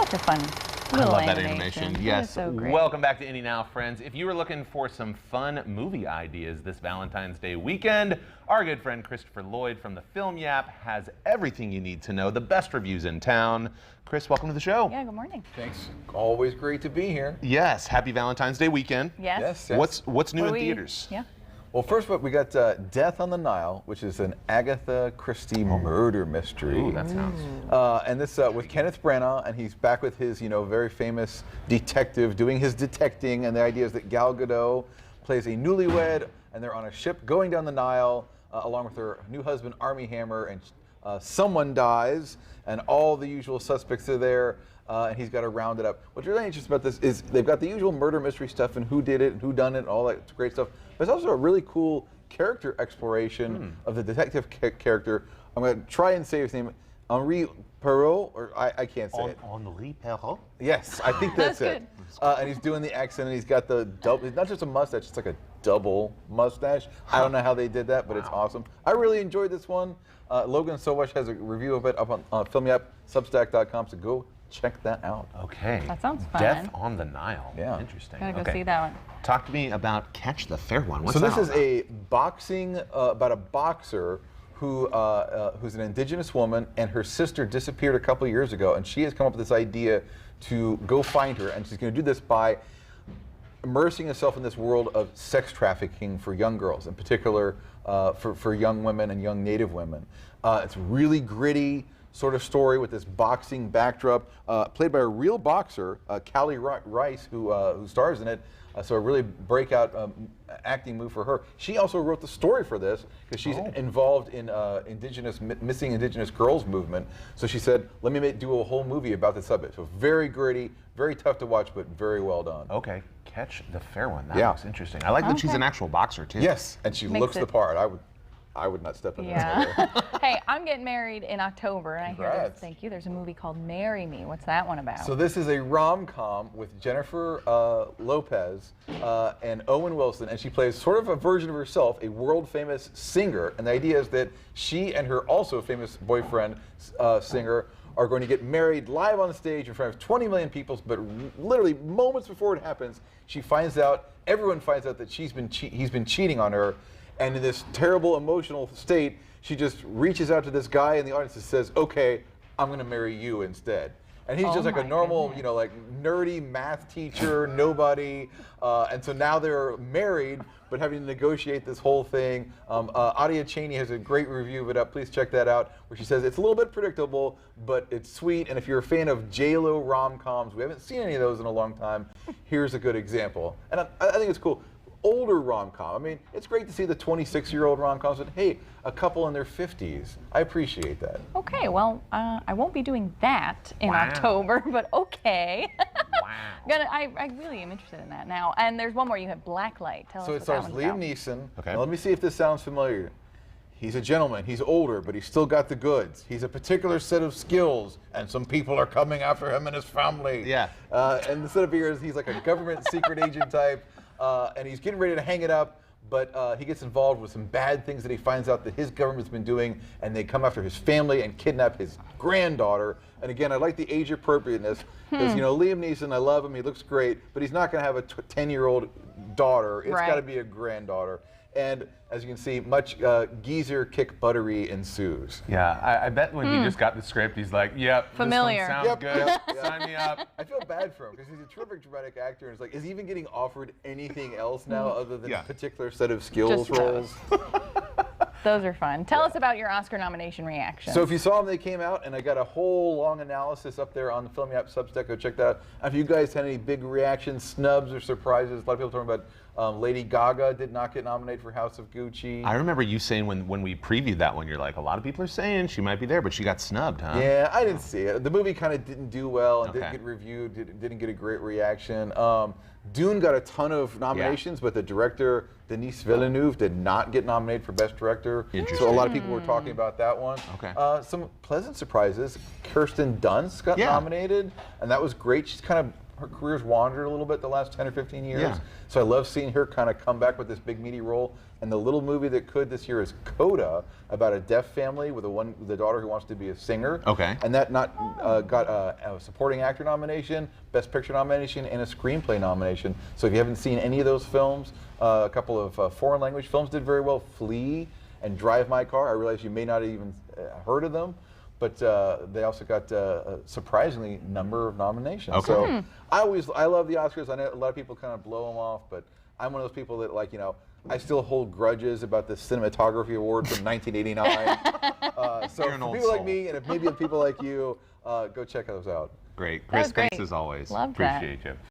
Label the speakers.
Speaker 1: such a fun
Speaker 2: I
Speaker 1: little
Speaker 2: love that
Speaker 1: animation.
Speaker 2: animation.
Speaker 1: That is
Speaker 2: Yes.
Speaker 1: so great.
Speaker 2: Welcome back to Indie Now, friends. If you were looking for some fun movie ideas this Valentine's Day weekend, our good friend Christopher Lloyd from the Film Yap has everything you need to know, the best reviews in town. Chris, welcome to the show.
Speaker 1: Yeah, good morning.
Speaker 3: Thanks. Always great to be here.
Speaker 2: Yes, happy Valentine's Day weekend.
Speaker 1: Yes.
Speaker 3: Yes.
Speaker 2: What's new
Speaker 1: What
Speaker 2: in
Speaker 1: do we-
Speaker 2: theaters?
Speaker 1: Yeah.
Speaker 3: Well, first up, we got Death on the Nile, which is an Agatha Christie murder mystery.
Speaker 2: Ooh, that sounds.
Speaker 3: And this with Kenneth Branagh, and he's back with his, very famous detective doing his detecting. And the idea is that Gal Gadot plays a newlywed, and they're on a ship going down the Nile along with her new husband, Armie Hammer, and someone dies, and all the usual suspects are there. And he's got to round it up. What's really interesting about this is they've got the usual murder mystery stuff and who did it and who done it and all that great stuff. But it's also a really cool character exploration of the detective character. I'm going to try and say his name, Henri Perrault, or I can't say it.
Speaker 2: Henri Perrault?
Speaker 3: Yes, I think that's it. And he's doing the accent, and he's got the double, it's not just a mustache, it's like a double mustache. I don't know how they did that, but it's awesome. I really enjoyed this one. Logan Sowash has a review of it up on FilmYap.substack.com, so go check that out.
Speaker 2: Okay.
Speaker 1: That sounds fun.
Speaker 2: Death on the Nile.
Speaker 3: Yeah.
Speaker 2: Interesting.
Speaker 1: Gotta go
Speaker 2: Okay.
Speaker 1: see that one.
Speaker 2: Talk to me about Catch the Fair One. What's
Speaker 3: So
Speaker 2: that
Speaker 3: this
Speaker 2: all
Speaker 3: is
Speaker 2: about?
Speaker 3: a boxing about a boxer who's an indigenous woman, and her sister disappeared a couple years ago, and she has come up with this idea to go find her, and she's going to do this by immersing herself in this world of sex trafficking for young girls, in particular for young women and young Native women. It's really gritty sort of story with this boxing backdrop, played by a real boxer, Callie Rice, who stars in it. So a really breakout acting move for her. She also wrote the story for this because she's involved in missing indigenous girls movement. So she said, let me do a whole movie about this subject. So very gritty, very tough to watch, but very well done.
Speaker 2: Okay, Catch the Fair One. That
Speaker 3: Yeah.
Speaker 2: looks interesting. I like that she's
Speaker 1: Okay.
Speaker 2: an actual boxer too.
Speaker 3: Yes, and she
Speaker 1: Makes
Speaker 3: looks the
Speaker 1: it-
Speaker 3: part. I would not step in
Speaker 1: Yeah.
Speaker 3: that.
Speaker 1: Hey, I'm getting married in October, and I hear
Speaker 3: Congrats.
Speaker 1: thank you. There's a movie called Marry Me. What's that one about?
Speaker 3: So this is a rom-com with Jennifer Lopez and Owen Wilson, and she plays sort of a version of herself, a world-famous singer. And the idea is that she and her also famous boyfriend, singer, are going to get married live on stage in front of 20 million people. But literally moments before it happens, everyone finds out that he's been cheating on her. And in this terrible emotional state, she just reaches out to this guy in the audience and says, okay, I'm going to marry you instead. And he's
Speaker 1: Oh
Speaker 3: just like a
Speaker 1: my
Speaker 3: normal,
Speaker 1: goodness.
Speaker 3: like nerdy math teacher, nobody. And so now they're married, but having to negotiate this whole thing. Adia Cheney has a great review of it up. Please check that out, where she says it's a little bit predictable, but it's sweet. And if you're a fan of J-Lo rom-coms, we haven't seen any of those in a long time, here's a good example. And I think it's cool. Older rom-com. I mean, it's great to see the 26-year-old rom-coms, but hey, a couple in their 50s. I appreciate that.
Speaker 1: Okay, well, I won't be doing that in
Speaker 2: Wow.
Speaker 1: October, but okay.
Speaker 2: Wow.
Speaker 1: I really am interested in that now. And there's one more. You have Blacklight. Tell us
Speaker 3: So it
Speaker 1: what that
Speaker 3: stars
Speaker 1: one's
Speaker 3: Liam
Speaker 1: about.
Speaker 3: Neeson.
Speaker 2: Okay.
Speaker 3: Now let me see if this sounds familiar. He's a gentleman. He's older, but he's still got the goods. He's a particular set of skills, and some people are coming after him and his family.
Speaker 2: Yeah.
Speaker 3: And the setup here is he's like a government secret agent type, and he's getting ready to hang it up, but he gets involved with some bad things that he finds out that his government's been doing, and they come after his family and kidnap his granddaughter. And again, I like the age appropriateness, because Liam Neeson, I love him, he looks great, but he's not going to have a 10-year-old daughter. It's
Speaker 1: Right.
Speaker 3: got to be a granddaughter. And as you can see, much geezer kick buttery ensues.
Speaker 2: Yeah, I bet when he just got the script, he's like, yep,
Speaker 1: Familiar.
Speaker 2: this one sounds
Speaker 3: Yep,
Speaker 2: good.
Speaker 3: yep.
Speaker 2: Sign me up.
Speaker 3: I feel bad for him because he's a terrific dramatic actor. And it's like, is he even getting offered anything else now other than
Speaker 2: Yeah.
Speaker 3: a particular set of skills
Speaker 1: Just
Speaker 3: roles?
Speaker 1: Those are fun. Tell us about your Oscar nomination reaction.
Speaker 3: So if you saw them, they came out, and I got a whole long analysis up there on the Film Yap Substack. Go check that out. If you guys had any big reactions, snubs, or surprises, a lot of people talking about Lady Gaga did not get nominated for House of Gucci.
Speaker 2: I remember you saying when we previewed that one, you're like, a lot of people are saying she might be there, but she got snubbed, huh?
Speaker 3: Yeah, I didn't see it. The movie kind of didn't do well and didn't
Speaker 2: Okay.
Speaker 3: get reviewed, didn't get a great reaction. Dune got a ton of nominations, but the director, Denis Villeneuve, did not get nominated for Best Director. So a lot of people were talking about that one.
Speaker 2: Okay.
Speaker 3: Some pleasant surprises. Kirsten Dunst got
Speaker 2: Yeah.
Speaker 3: nominated, and that was great. She's kind of her career's wandered a little bit the last 10 or 15 years.
Speaker 2: Yeah.
Speaker 3: So I love seeing her kind of come back with this big meaty role. And the little movie that could this year is Coda, about a deaf family with the daughter who wants to be a singer.
Speaker 2: Okay.
Speaker 3: And that got a supporting actor nomination, best picture nomination, and a screenplay nomination. So if you haven't seen any of those films, a couple of foreign language films did very well. Flee and Drive My Car. I realize you may not have even heard of them, but they also got a surprisingly number of nominations.
Speaker 2: Okay.
Speaker 3: So I love the Oscars. I know a lot of people kind of blow them off, but I'm one of those people that, like, you know, I still hold grudges about the cinematography award from 1989. So
Speaker 2: You're an
Speaker 3: for
Speaker 2: old
Speaker 3: people like
Speaker 2: soul.
Speaker 3: me, and if maybe people like you, go check those out.
Speaker 2: Great.
Speaker 1: That
Speaker 2: Chris,
Speaker 1: was great.
Speaker 2: thanks as always.
Speaker 1: Loved that.
Speaker 2: Appreciate you.